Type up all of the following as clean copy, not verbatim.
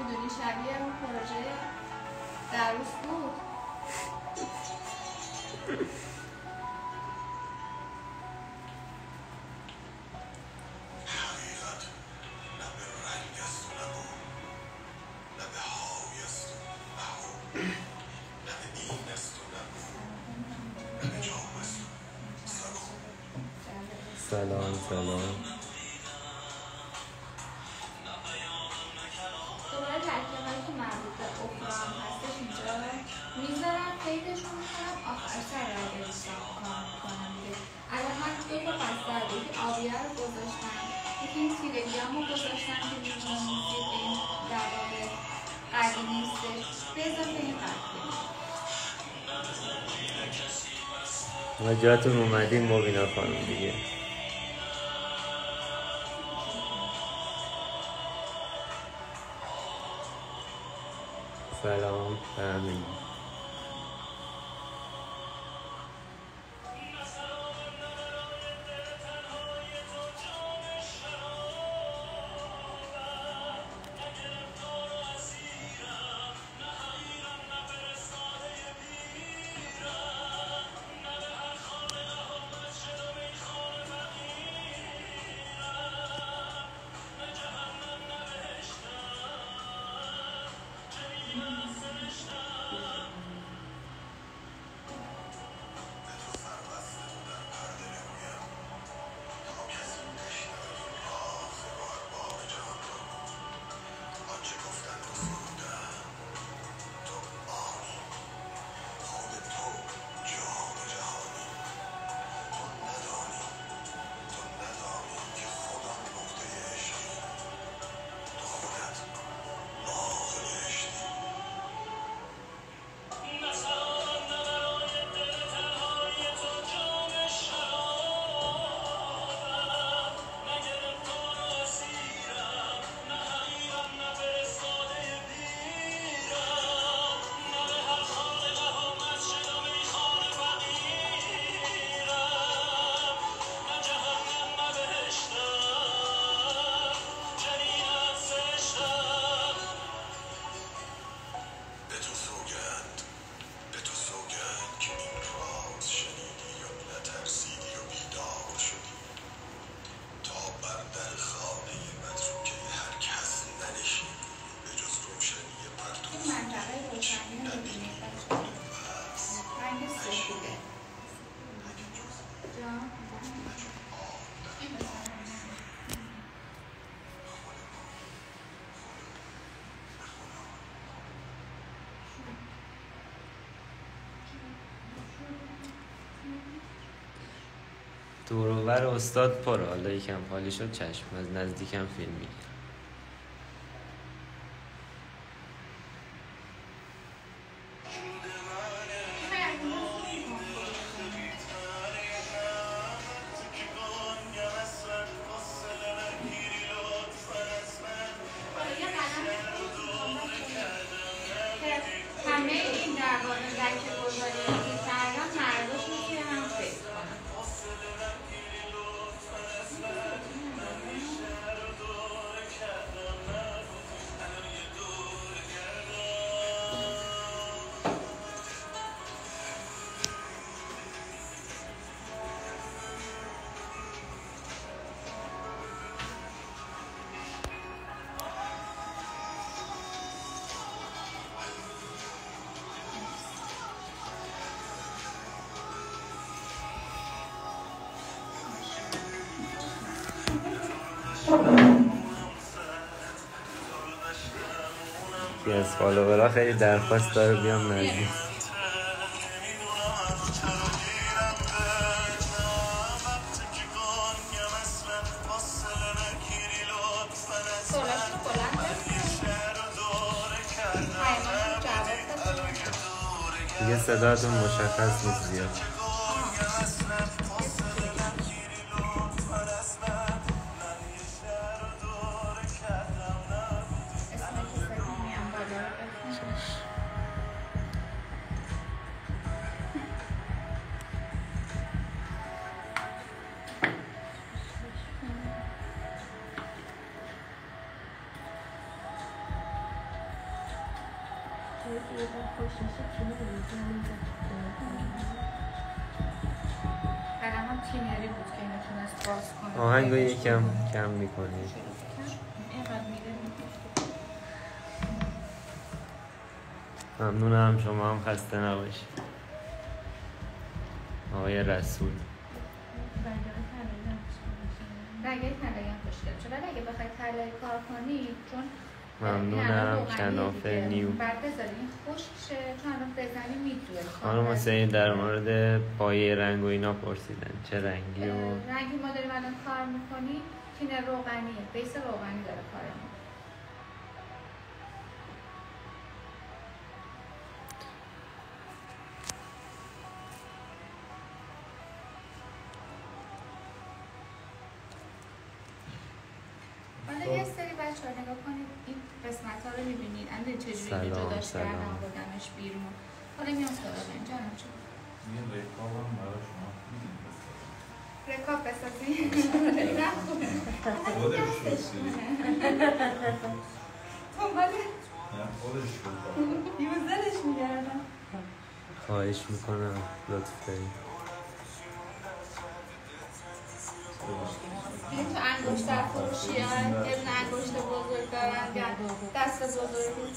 میدونی شبیه اون پروژه دروس بود. سلام دوباره ترکیبایی که مربوط به اوکران هستش اینجا میذارم قیدشون میکنم آخر سر ردیستان کار میکنم دیگه. الان من 2 تا بستر بود، یکی آبیه رو گذاشتم، یکی این تیلگرام رو گذاشتم که میتونم موزیق این در واقع قدیمی نیستش به اضافه این قدیمی. ما جاتون اومدیم مبینا خانم دیگه. سلام همین. دور و بر استاد پر، حالا یکم خالی شد چشم، از نزدیکم فیلم میگیرم. همه این در واقع درک گذاری که کردم مردم میتونه هم فکر کنم. یکی از فالوورها خیلی درخواست داره بیام نزدیک. دیگه صداتون مشخص نیست زیاد. قلم هم تینری بود که نتونست باز کنه. آهنگ رو یکم کم میکنی. اینقدر میره ممنونم، شما هم خسته نباشید. آقای رسول رنگای طلایی هم خوشگل شد، ولی اگه بخواید طلایی کار کنید چون ممنونم. کنافه نیو بعد بذارین خشک شه، چون الان بزنی میدوه. خانم حسینی در مورد پایه رنگ و اینا پرسیدن چه رنگی و رنگی ما داریم الان کار میکنیم تین روغنیه، بیس روغنی داره کار میکنه. حالا یه سری بچه‌ها نگاه کنید این قسمت‌ها رو می‌بینید الان چجوری اینو جداش کردن آوردنش بیرون. حالا میام سراغ این جانم چون یه رکاب هم برای شما رکاب بسازی نه خوبه خودش بسیدی نه خودش بسیدی یوزرش میگردم. خواهش میکنم لطف دارید. این تو انگشتر فروشی ها یه دونه انگشت بزرگ دارن یا دست بزرگی.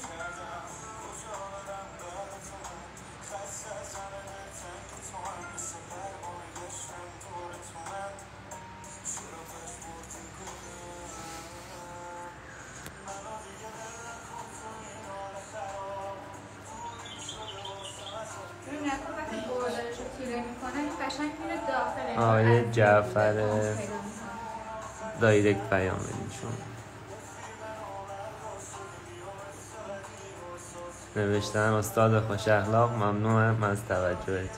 ببین نکن وقتی بردارش رو تیره میکنن این قشنگ میره داخل. آقای جعفر دایرکت پیام بدید شما. نوشتن استاد خوش اخلاق ممنونم از توجهت.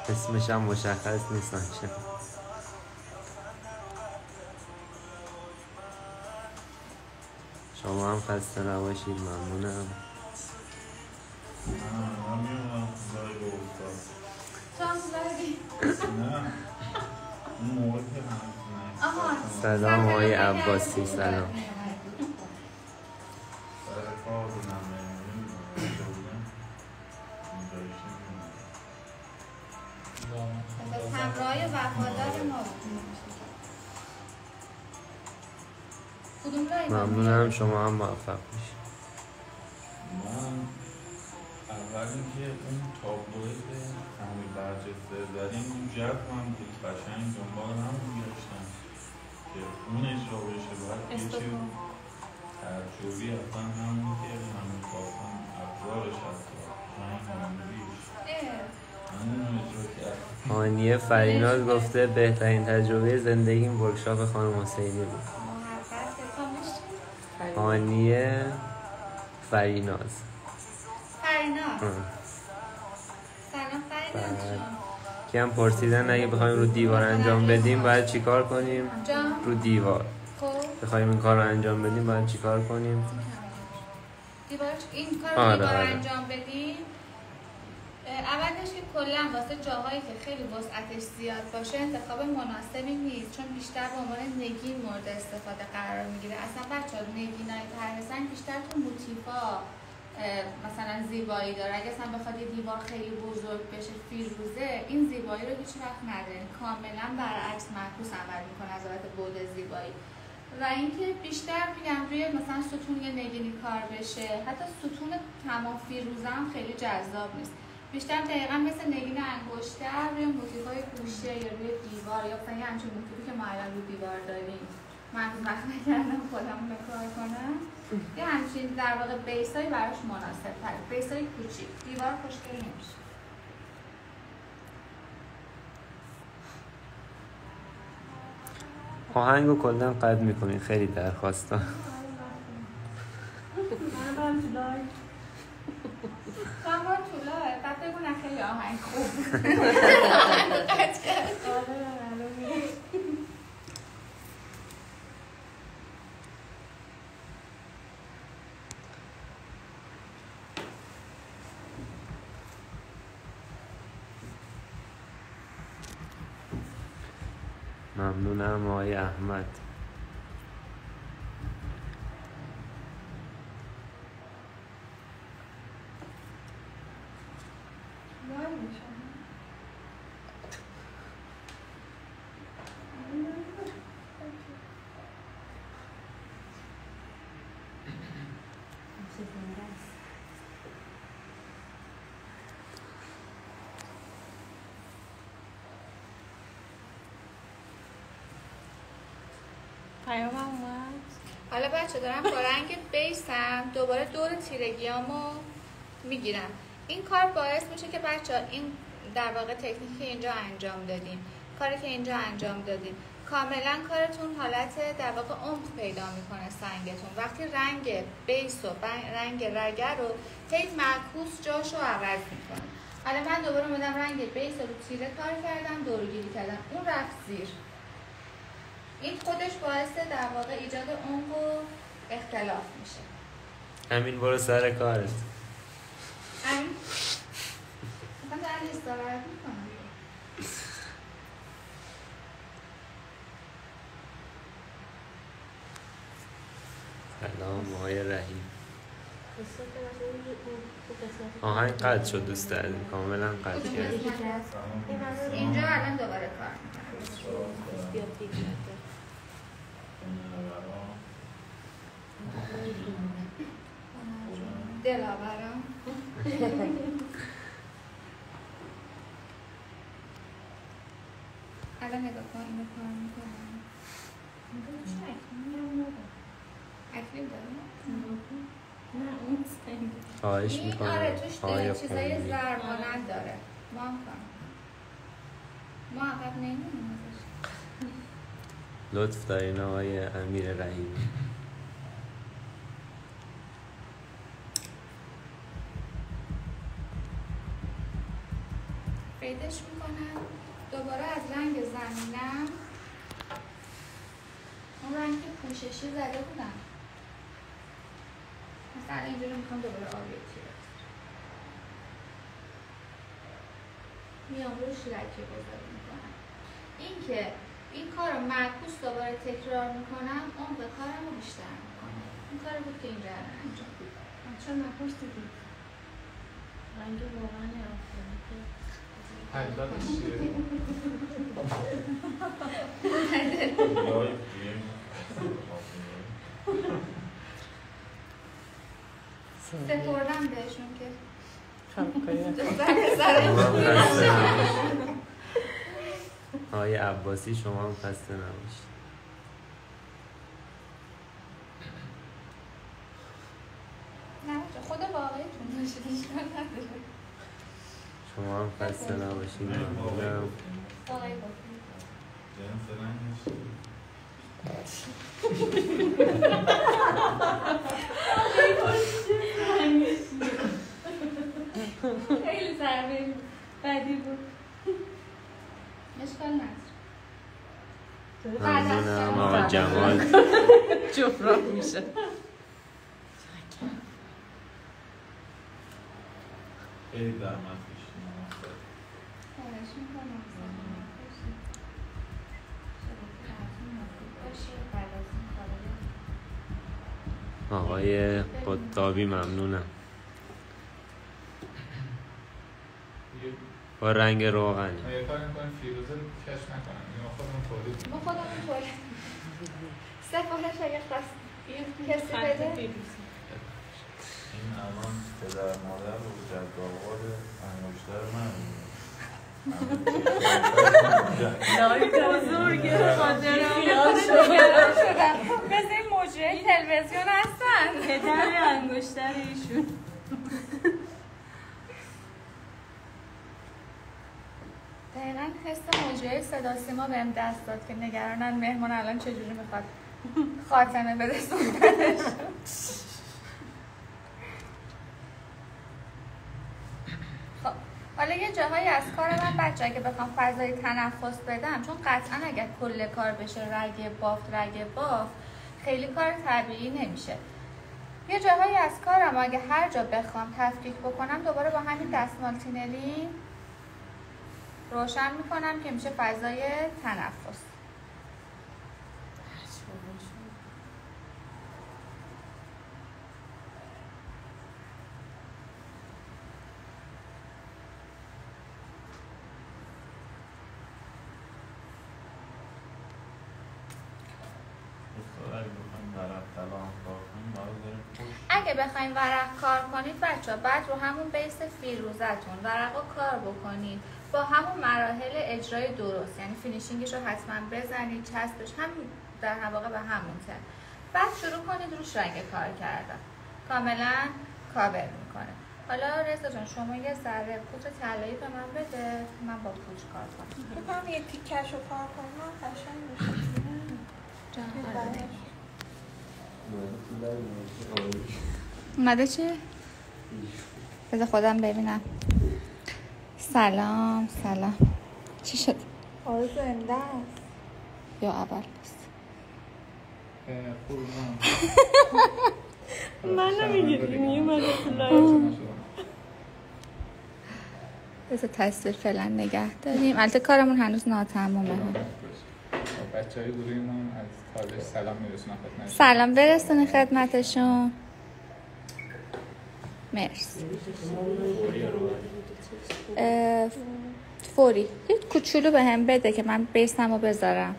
اسمش هم مشخص نیست نشه. شما هم خسته نباشید. ممنونم. من میونم زایی به استاد تو هم زدی؟ نه اون موقع که هنوز سلام آقای عباسی. سلام. سر کار بودم اینجا بودم از همراهی وفادار ما کدوم رای ممنونم. شما هم موفق باشید. من اول اینکه اون تابلوی که همون برجسته زدیم اون جب من بود قشنگ دنبال هم میگشتم که اون اجرا بشه باید یه چیز ترجوبی اصلا همون که من میخواستم ابزارش هست رنگ همونیش همون اجرا کرد. هانیه فریناز گفته بهترین تجربه زندگیم ورکشاپ خانم حسینی بود. هانیه فریناز. سلام فریناز. کیم پرسیدن اگه بخوایم رو دیوار انجام بدیم باید چیکار کنیم؟ رو دیوار بخوایم این کار رو انجام بدیم باید چیکار کنیم؟ این کار رو دیوار انجام بدیم اولش که کلا واسه جاهایی که خیلی وسعتش زیاد باشه انتخاب مناسبی نیست، چون بیشتر به عنوان نگین مورد استفاده قرار میگیره. اصلا بچه‌ها نگینای طرح سنگ بیشتر تو موتیفا مثلا زیبایی داره. اگه اصلا بخواد یه دیوار خیلی بزرگ بشه فیروزه این زیبایی رو هیچ وقت نداره، کاملا برعکس معکوس عمل میکنه از نظر بعد زیبایی. و اینکه بیشتر میگم روی مثلا ستون یه نگینی کار بشه، حتی ستون تمام فیروزه هم خیلی جذاب نیست، بیشتر دقیقا مثل نگین انگشتر روی موتیفای گوشه یا روی دیوار یا مثلا یه همچین موتیفی که ما الان روی دیوار داریم من وقت نکردم خودمون رو کار کنم یه همچین در واقع بیسایی براش مناسب تر، بیسای کوچیک، دیوار خوشگل نمیشه. آهنگو کلا قطع میکنین خیلی درخواستا. من طولاه بعد بگو نه خیلی آهنگ خوب آهنگ قطع کرد. ممنونم آقای احمد. پیامم اومد. حالا بچه دارم با رنگ بیسم دوباره دور تیرگیامو میگیرم. این کار باعث میشه که بچه این در واقع تکنیکی که اینجا انجام دادیم، کاری که اینجا انجام دادیم، کاملا کارتون حالت در واقع عمق پیدا میکنه سنگتون. وقتی رنگ بیس و رنگ رگه رو هی معکوس جاشو عوض میکنه. حالا من دوباره اومدم رنگ بیس رو تیره کار کردم، دورگیری کردم، اون رفت زیر. این خودش باعث در واقع ایجاد عمق و اختلاف میشه. همین برو سر کارت. همین من در استراحت میکنم. سلام آقای رحیم. آهنگ قطع شد دوست عزیز، کاملا قطع کرد. اینجا الان دوباره کار میکنم. دلاورم. الان نگاه کن اینو کار میکنم. اکریم دارم؟ نه اون سنگ. خواهش این میکنم. آره توش چیزای ضربانند داره. ما هم کنم. ما عقب نمیمونیم ازش. لطف دارین آقای امیر رحیم. فیدش میکنم. دوباره از رنگ زمینم اون رنگ پوششی زده بودم. مثلا اینجوری میخوام دوباره آبی تیره میام روش لکه بزاری میکنم. این که این کار رو معکوس دوباره تکرار میکنم عمق کارم رو بیشتر میکنم. این کار بود که اینجا انجام بود. چون نپرسیدی رنگ واقعا نرفتنی که حقیقتش چیه؟ سپردم بهشون که آقای عباسی شما هم خسته نباشید. نه خود واقعیتون داشته اشکال نداره. شما هم خسته نباشید. ممنونم. واقعی بکنید جنس رنگش خیلی ضربه بدی بود. اشکال نداره. ممنونم آقا جمال. جبران میشه. خیلی زحمت کشیدیم. خواهش میکنم. آقای قطابی ممنونم. با رنگ روغنی. یه کار میکنیم فیروزه رو کش نکنم. ما خودمون تولید ما خودمون تولید سفارش اگه خواست کسی بده. این الان پدر مادر رو جد آباد انگشتر من بزرگه خاطر خیال شدم مثل این مجری تلویزیون هستن. پدر انگشتر ایشون. دقیقا حس مجری صدا سیما بهم دست داد که نگرانن مهمون الان چجوری میخواد خاتمه بده صحبتش. خب حالا یه جاهایی از کار من بچه اگه بخوام فضای تنفس بدم، چون قطعا اگر کل کار بشه رگ بافت خیلی کار طبیعی نمیشه. یه جاهایی از کارم اگه هر جا بخوام تفکیک بکنم دوباره با همین دستمال تینلی روشن میکنم که میشه فضای تنفس. اگه بخوایم ورق کار کنید بچه ها بعد رو همون بیس فیروزتون ورق رو کار بکنید. با همون مراحل اجرای درست، یعنی فینیشینگش رو حتما بزنید، چسبش هم در واقع به همون تر. بعد شروع کنید روش رنگ کار کردن، کاملا کاور میکنه. حالا رضا جان شما یه ذره پودر طلایی به من بده، من با پودر کار کنم. بکنم یه تیکش رو کار کنم قشنگ میشه. اومده چی؟ بذار خودم ببینم. سلام چی شد؟ آرزو زنده است یا اول است؟ من نمیگیری میومده تو لایو. بذار تصویر فعلا نگه داریم. البته کارمون هنوز ناتمومه. بچه های گروهمون از کالج سلام میرسونن خدمتشون. سلام برسونی خدمتشون. مرسی. فوری یه کوچولو به هم بده که من بیسمو بذارم.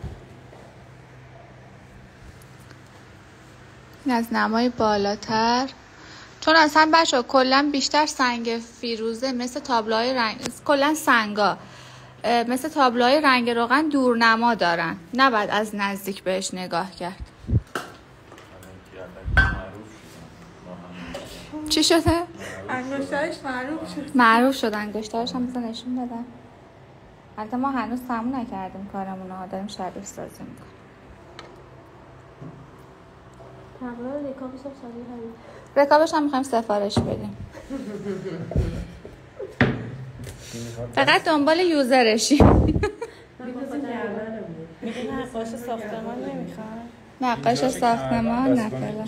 این از نمای بالاتر، چون اصلا بچه کلا بیشتر سنگ فیروزه مثل تابلوهای رنگ، کلا سنگا مثل تابلوهای رنگ روغن دورنما دارن، نباید از نزدیک بهش نگاه کرد. چی شده؟ انگشترش معروف شد. معروف شد انگشترش هم بذار نشون بدم. البته ما هنوز تموم نکردیم کارمون رو، داریم شبیه سازی میکنیم. تقریبا رکابش هم شبیه همین. رکابش هم میخوایم سفارش بدیم. فقط دنبال یوزرشی. میگه نقاش ساختمان نمیخواد. نقاش ساختمان نه فعلا.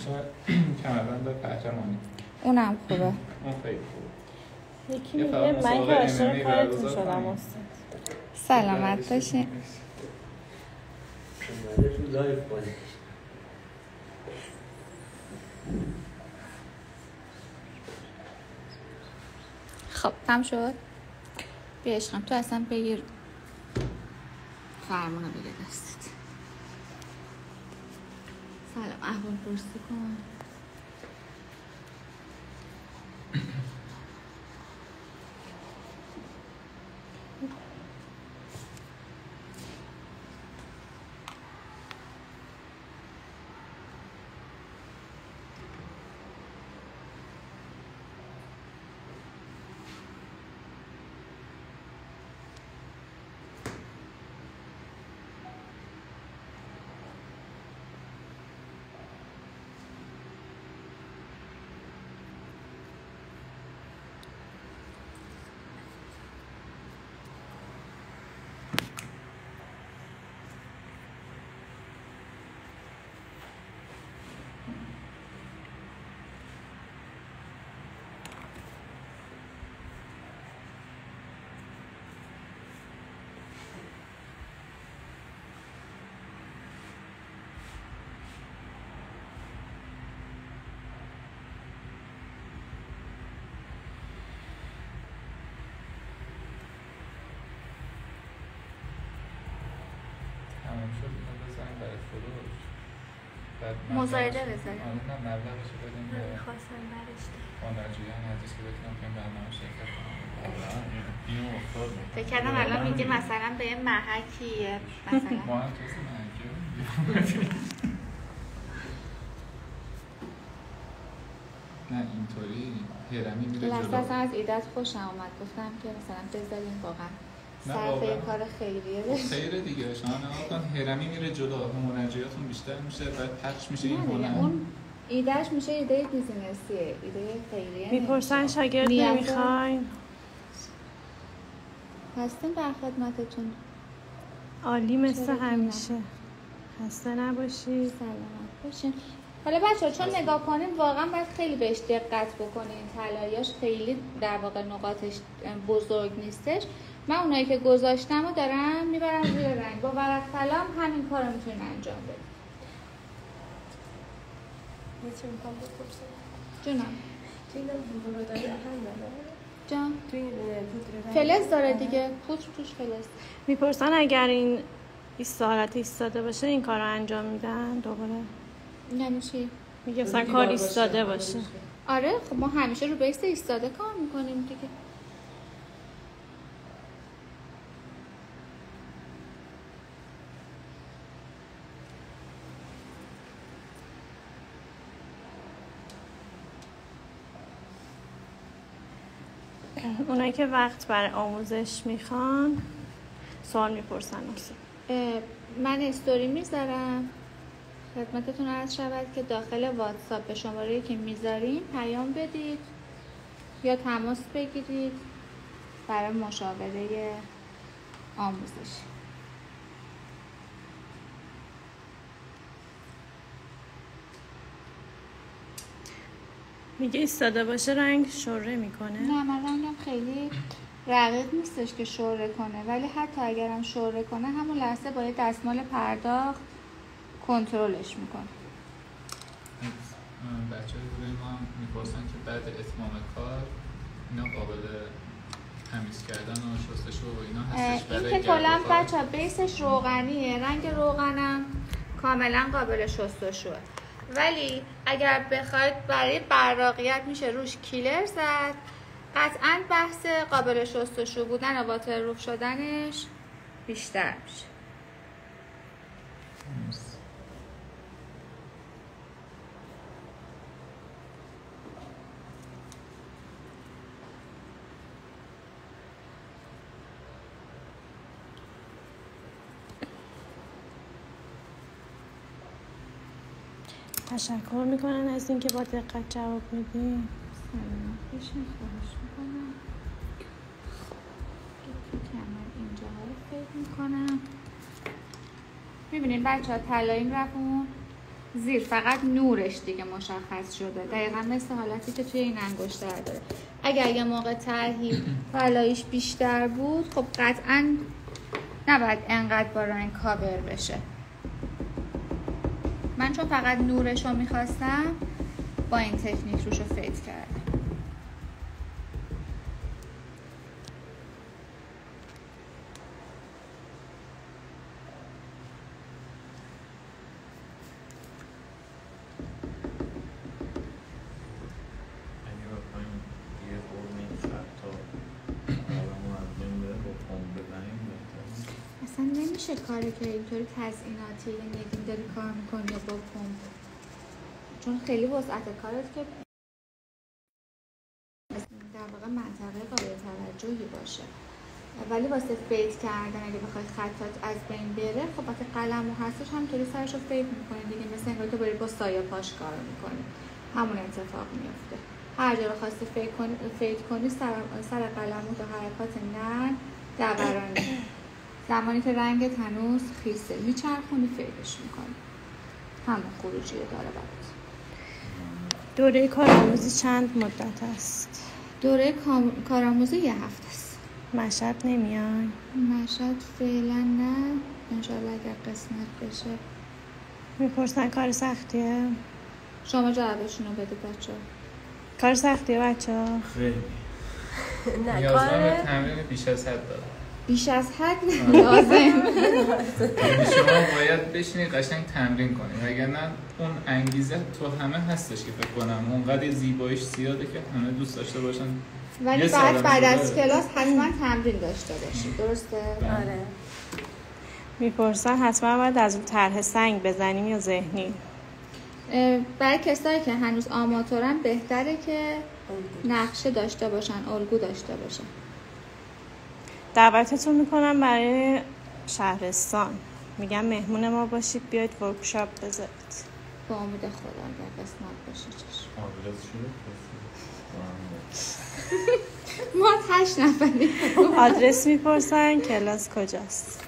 کمربند پهلوانی اونم خوبه. اون خیلی خوبه. یکی میگه من که عاشق کارتون شدم استاد. سلامت باشین. خب تم شد. بیا عشقم تو اصلا بگیر فرمونو بگیر دستت. سلام احوال پرسی کن. تمام شد اینو بزنیم برای فروش. مزایده بزنیم. نه مبلغش رو بدیم به خواستم برشته هنرجویان حدیث که بتونم که این برنامه شرکت کنم. اینو افتاد فکر کردم الان میگه مثلا به یه محکیه مثلا. ما هم کسی محکیه نه اینطوری هرمی میره لحظه جلو. اصلا از ایدت خوشم آمد، گفتم که مثلا بذاریم واقعا نه صرف واقعا. کار خیریه بشه. خیره دیگه شما نگاه کن هرمی میره جلو، هنرجویاتون بیشتر میشه، بعد پخش میشه این نه دیگه هنر. اون ایدهش میشه ایده بیزینسیه، ایده خیریه میپرسن نمیشه. شاگرد نیت نمیخواین. هستیم در خدمتتون. عالی مثل چرا که نه؟ همیشه. خسته نباشید. سلامت باشین. حالا بچه‌ها چون نگاه کنین واقعا باید خیلی بهش دقت بکنین، طلاییاش خیلی در واقع نقاطش بزرگ نیستش. من اونایی که گذاشتم رو دارم میبرم روی رنگ، با ورق قلم همین کارو میتونین انجام بدین. میتونیم کام بپرسیم جونم توی این پودر داری هم نداره؟ جان توی این پودر فلز داره دیگه، پودر توش فلز. میپرسن اگر این حالت ایستاده باشه این کار رو انجام میدن دوباره. یعنی چی؟ میگه مثلا کار ایستاده باشه. آره خب ما همیشه رو بیس ایستاده کار میکنیم دیگه. اونایی که وقت برای آموزش میخوان سوال میپرسن من استوری میذارم خدمتتون عرض شود که داخل واتساپ به شماره‌ای که میذاریم پیام بدید یا تماس بگیرید برای مشاوره آموزش. میگه ایستاده باشه رنگ شوره میکنه؟ نه من رنگم خیلی رقیق نیستش که شوره کنه، ولی حتی اگرم شوره کنه همون لحظه با یه دستمال پرداخت کنترلش میکنه. بچه های ما هم میپرسن که بعد اتمام کار اینا قابل تمیز کردن و شستشو و اینا هستش برای این که کلا بچه بیسش روغنیه، رنگ روغنم کاملا قابل شستشوه، ولی اگر بخواید برای براقیت میشه روش کیلر زد. قطعا بحث قابل شستشو بودن و واترپروف شدنش بیشتر میشه. تشکر میکنن از اینکه با دقت جواب میدین. سلام بشین، خواهش میکنم. کمر اینجا رو فکر میکنم. میبینید بچه ها طلاییم رفت اون زیر، فقط نورش دیگه مشخص شده، دقیقا مثل حالتی که توی این انگشتر داره. اگر یه موقع طرحی طلاییش بیشتر بود خب قطعا نباید انقدر با رنگ کاور بشه. من چون فقط نورش رو میخواستم با این تکنیک روش رو فید کردم. اصلا نمیشه کاری که اینطوری تزییناتی نگیم داری کار میکنی با پمپ، چون خیلی وسعت کارت که در واقع منطقه قابل توجهی باشه، ولی واسه فید کردن اگه بخوای خطات از بین بره خب وقتی قلم و هستش همطوری سرش رو فید میکنی دیگه، مثل انگار که بری با سایه پاش کار میکنی، همون اتفاق میفته. هر جا رو خواستی فید کنی سر قلم و حرکات نرم دورانی، زمانی که رنگت هنوز خیسه میچرخونی فیدش میکنی، همون خروجی داره برات. دوره کارآموزی چند مدت است؟ دوره کارآموزی 1 هفته است. مشهد نمیای؟ مشهد فعلا نه، انشالله اگر قسمت بشه. میپرسن کار سختیه؟ شما جوابشون رو بدید بچه ها. کار سختیه بچه ها؟ خیلی نیازم به تمرین بیش از حد داره. بیش از حد لازم. شما باید بشینید قشنگ تمرین کنید، وگرنه اون انگیزه تو همه هستش که فکر کنم اونقدر زیباییش زیاده که همه دوست داشته باشن. ولی بعد از کلاس حتما تمرین داشته باشید، درسته؟ آره. میپرسن حتما باید از اون طرح سنگ بزنیم یا ذهنی؟ برای کسایی که هنوز آماتورن بهتره که نقشه داشته باشن، الگو داشته باشن. دعوتتون میکنم برای شهرستان، میگم مهمون ما باشید، بیاید ورکشاپ بذارید. با امید خدا اگر قسمت باشه چشم. ما 8 نفریم. آدرس میپرسن کلاس کجاست؟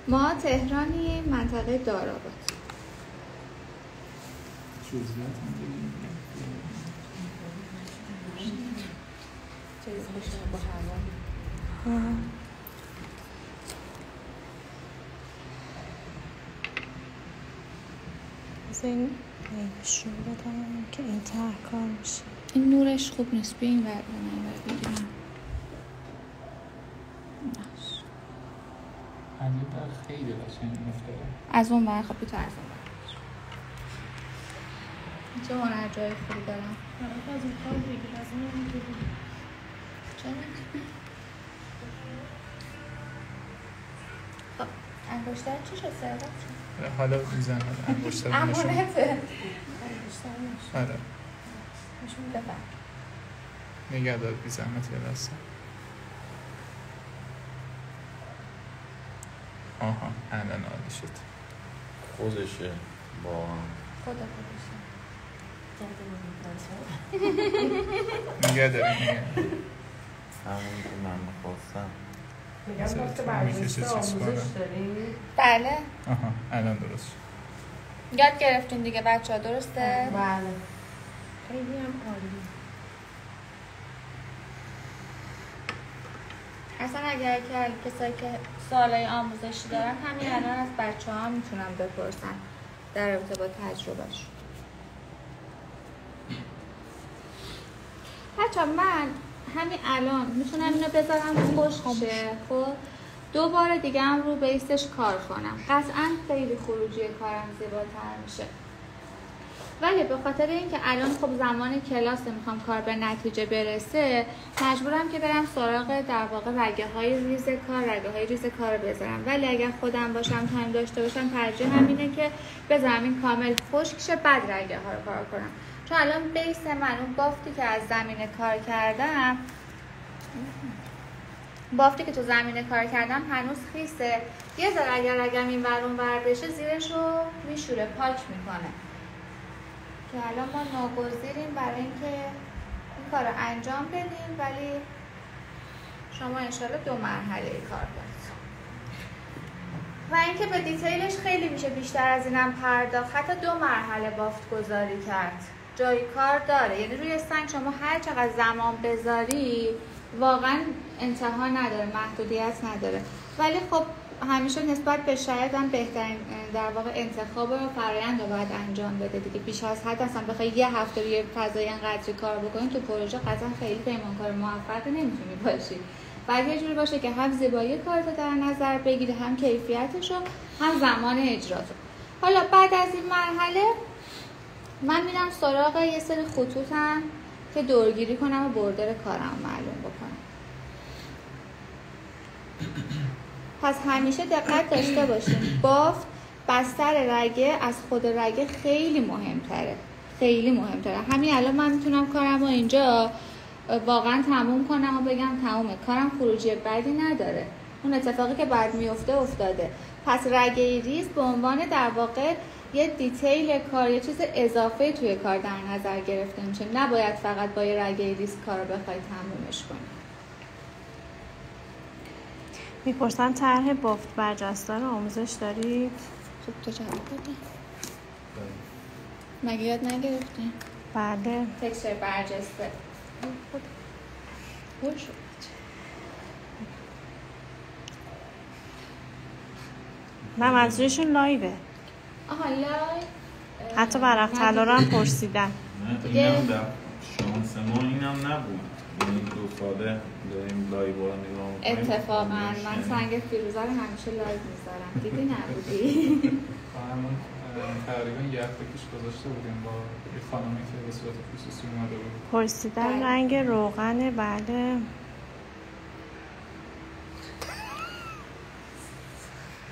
ما تهرانیم، منطقه داراباد. با هوا این نشون بدم که این طرح کار میشه. این نورش خوب نیست، به این ور بگیرم. خیلی قشنگ مفتره. از اون ور خب بی‌طرف اون ور. چه هنرجای خوبی دارم. از این کار بگیر، از این رو بگیر. خب انگشتر چی شد؟ سرقت شد؟ حالا میزنم انگشتر نشون. امونته. آره. نشون بفرم. نگه دار بی زحمت یه دسته. آها الان عالی شد. خودشه با خودشه. نگه داری نگه همون که من میخواستم. میگم وقت برجسته آموزش داریم. بله آها الان درست شد. یاد گرفتین دیگه بچه ها، درسته؟ بله خیلی هم عالی. اصلا اگر که کسایی که سوالای آموزشی دارن همین الان از بچه ها میتونن بپرسن در رابطه با تجربهش. بچه من همین الان میتونم اینو بذارم پشتشه، خب دوباره دیگه هم رو بیسش کار کنم، قطعا خیلی خروجی کارم زیباتر میشه. ولی به خاطر اینکه الان خب زمان کلاسه، میخوام کار به نتیجه برسه، مجبورم که برم سراغ در واقع رگه های ریز کار بذارم. ولی اگر خودم باشم، تایم داشته باشم، ترجیحم اینه که بذارم این کامل خشک شه بعد رگه ها رو کار کنم. چون الان بیس من اون بافتی که از زمینه کار کردم، بافتی که تو زمینه کار کردم هنوز خیسه. یه ذره اگر رگم این ور اون ور بشه زیرش رو میشوره، پاک میکنه. که الان ما ناگزیریم برای اینکه این کار رو انجام بدیم، ولی شما انشالله 2 مرحله کار کنید. و اینکه به دیتیلش خیلی میشه بیشتر از اینم پرداخت، حتی 2 مرحله بافت گذاری کرد. جای کار داره، یعنی روی سنگ شما هر چقدر زمان بذاری واقعا انتها نداره، محدودیت نداره. ولی خب همیشه نسبت به شاید هم بهترین در واقع انتخاب و فرآیند رو باید انجام بده دیگه. بیش از حد اصلا بخوای یه هفته روی فضای انقدری کار بکنی تو پروژه قطعا خیلی پیمانکار موفق نمیتونی باشی. باید یه جوری باشه که هم زیبایی کارتو در نظر بگیری، هم کیفیتش رو، هم زمان اجراتو. حالا بعد از این مرحله من میرم سراغ یه سری خطوطم که دورگیری کنم و بردر کارم معلوم بکنم. پس همیشه دقت داشته باشین، بافت بستر رگه از خود رگه خیلی مهمتره، خیلی مهمتره. همین الان من میتونم کارم رو اینجا واقعا تموم کنم و بگم تمومه، کارم خروجی بدی نداره، اون اتفاقی که بعد میفته افتاده. پس رگه ریز به عنوان در واقع یه دیتیل کار، یه چیز اضافه توی کار در نظر گرفته میشه. نباید فقط با یه رگه ریز کار رو بخوای تمومش کنی. میپرسن طرح بافت برجسته رو آموزش دارید؟ خب تو جواب بده. مگه یاد نگرفتین؟ بله. تکسچر برجسته. خوش شد. نه منظورشون لایوه. آها لایو. حتی ورق طلا رو هم پرسیدن. نه اینم در شانس ما اینم نبود. یعنی 2 ساله داریم لایو رو نگاه می‌کنیم. اتفاقا من سنگ فیروزه رو همیشه لایو میذارم. دیدی نبودی؟ همون تقریبا یه هفته پیش گذاشته بودیم با یه خانمی که به صورت خصوصی اومده بود. پرسیدن رنگ روغنه. بله.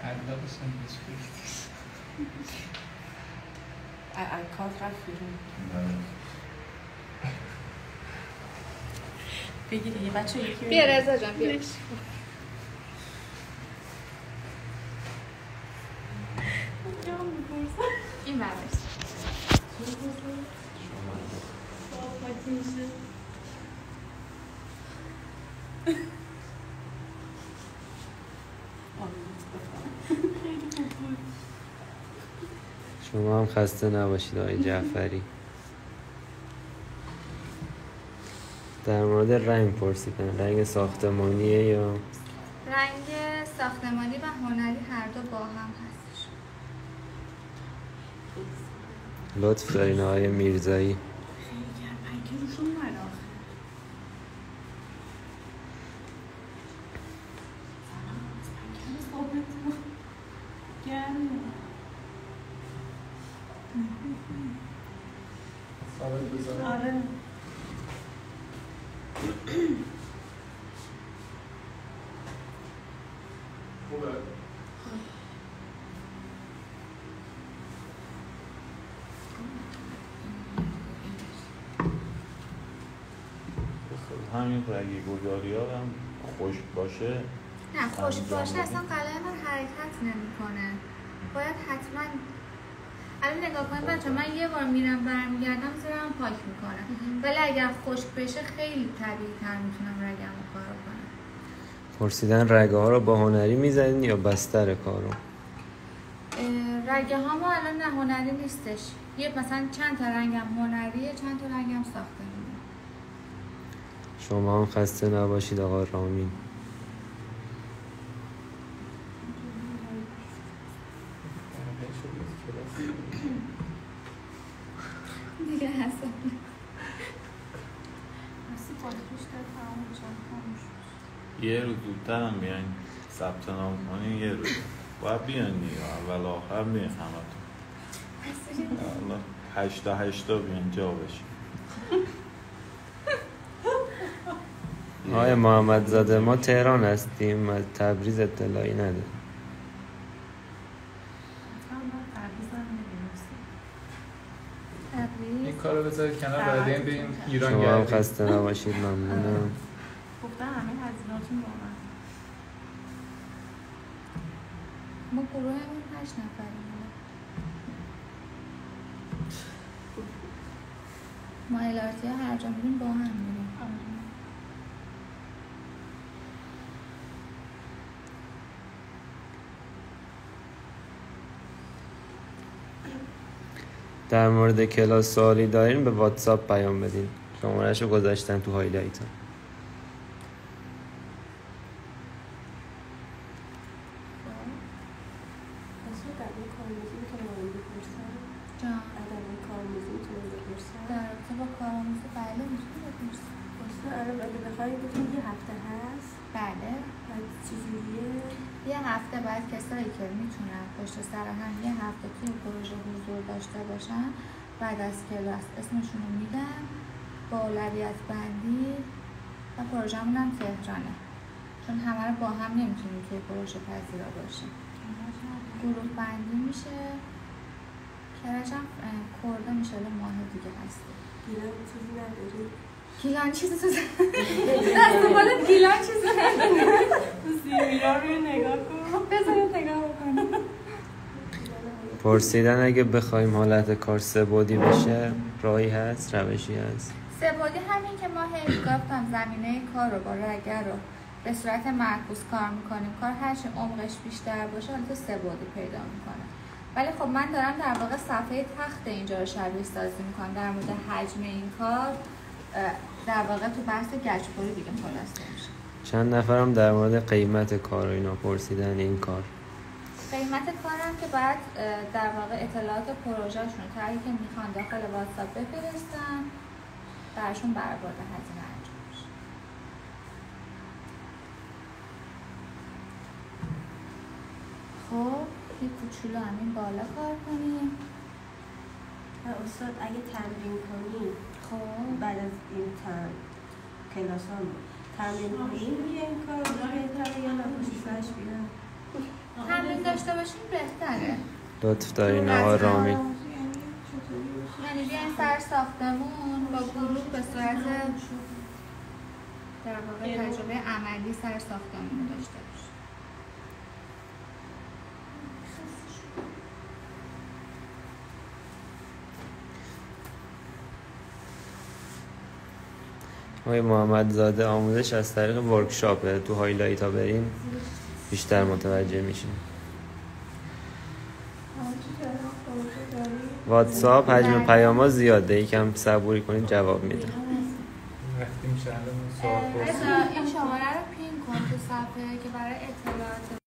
علاقش هم هیچ کارت رفت بیرون. بگی دیگه بچه یکی بیا رضا جان بیا. این برش شما هم خسته نباشید آقای جعفری. در مورد رنگ پرسیدن، رنگ ساختمانیه یا رنگ ساختمانی و هنری هر دو با هم هستش. لطف دارین آقای میرزایی. خیلی گرم پنکه روشون من آخه پنکه ثابت گرمه. ثابت بذارم. آره خوبه. همین رگه گذاری ها هم خشک باشه نه خشک باشه اصلا قلعه من حرکت نمیکنه. باید حتما الان نگاه کنید بچه من یه بار میرم برمیگردم زیرم پاک میکنم، ولی اگر خشک بشه خیلی طبیعی تر میتونم رگم رو کار کنم. پرسیدن رگه ها رو با هنری میزنین یا بستر کارو؟ رگه ها ما الان نه هنری نیستش، یه مثلا چند تا رنگم هنریه چند تا رنگم ساختمونه. شما هم خسته نباشید آقا رامین. دیگه هستم یه روز زودتر هم بیاین ثبت نام کنین، یه روز باید بیاین دیگه، اول آخر بیاین همتون. حالا 8 بیاین جا بشین. آقای محمدزاده ما تهران هستیم، از تبریز اطلاعی نده. این کار رو بذارید کنار، بعدین بریم ایران شما هم گردیم. خسته نباشید. ممنونم. گفتن همه هزینهاتون با من. ما گروهمون 8 نفریم. ما الارتی ها هر جا میریم با هم میریم. در مورد کلاس سوالی دارین به واتساپ پیام بدین. شماره‌شو گذاشتن تو هایلایت ها. در رابطه با کارآموزی بله میتونی بپرسی. اگه بخوایی بگیم یه هفته هست بله چجوریه؟ یه هفته باید کسایی که میتونن پشت سر هم یه هفته توی پروژه حضور داشته باشن بعد از کلاس اسمشون رو میدن با اولویت بندی و پروژه‌مون هم تهرانه، چون همه رو با هم نمیتونیم توی پروژه پذیرا باشیم. گروه بندی میشه کرج هم کرده میشه ماه دیگه هسته. گیلان چیزی نداری؟ گیلان چیزی تو دست بالت گیلان چیزی نداری؟ سیمیرا روی نگاه کن، بذارید نگاه بکنم. پرسیدن اگه بخوایم حالت کار 3 بعدی بشه راهی هست، روشی هست؟ 3 بعدی همین که ما هی گفتم زمینه کار رو با رگه رو به صورت معکوس کار میکنیم، کار هرچی عمقش بیشتر باشه حالت 3 بعدی پیدا میکنه. ولی خب من دارم در واقع صفحه تخت اینجا رو شبیه سازی میکنم در مورد حجم این کار، در واقع تو بحث گچ‌پوری دیگه خلاصه میشه. چند نفرم در مورد قیمت کار و اینا پرسیدن این کار. قیمت کارم که بعد در واقع اطلاعات پروژهشون تا اگه که میخوان داخل واتساپ بفرستن براشون برآورد هزینه انجام میشه. خب یه کوچولو همین بالا کار کنیم. استاد اگه تمرین کنی خب بعد از این کلاس ها تمرین کنیم روی این کار بهتره یا نباشی سرش بیرم؟ تمرین داشته باشیم بهتره. لطف دارین آقا رامین. یعنی بیاین سر ساختمون با گروه به صورت در واقع تجربه عملی سر ساختمون داشته باشیم. آقای محمدزاده آموزش از طریق ورکشاپه، تو هایلایت ها بریم بیشتر متوجه میشیم. واتساپ حجم پیام ها زیاده، یکم صبوری کنید جواب میده. رفتیم شهرمون سوال پرسید. این شماره رو پین کن تو صفحه که برای اطلاعات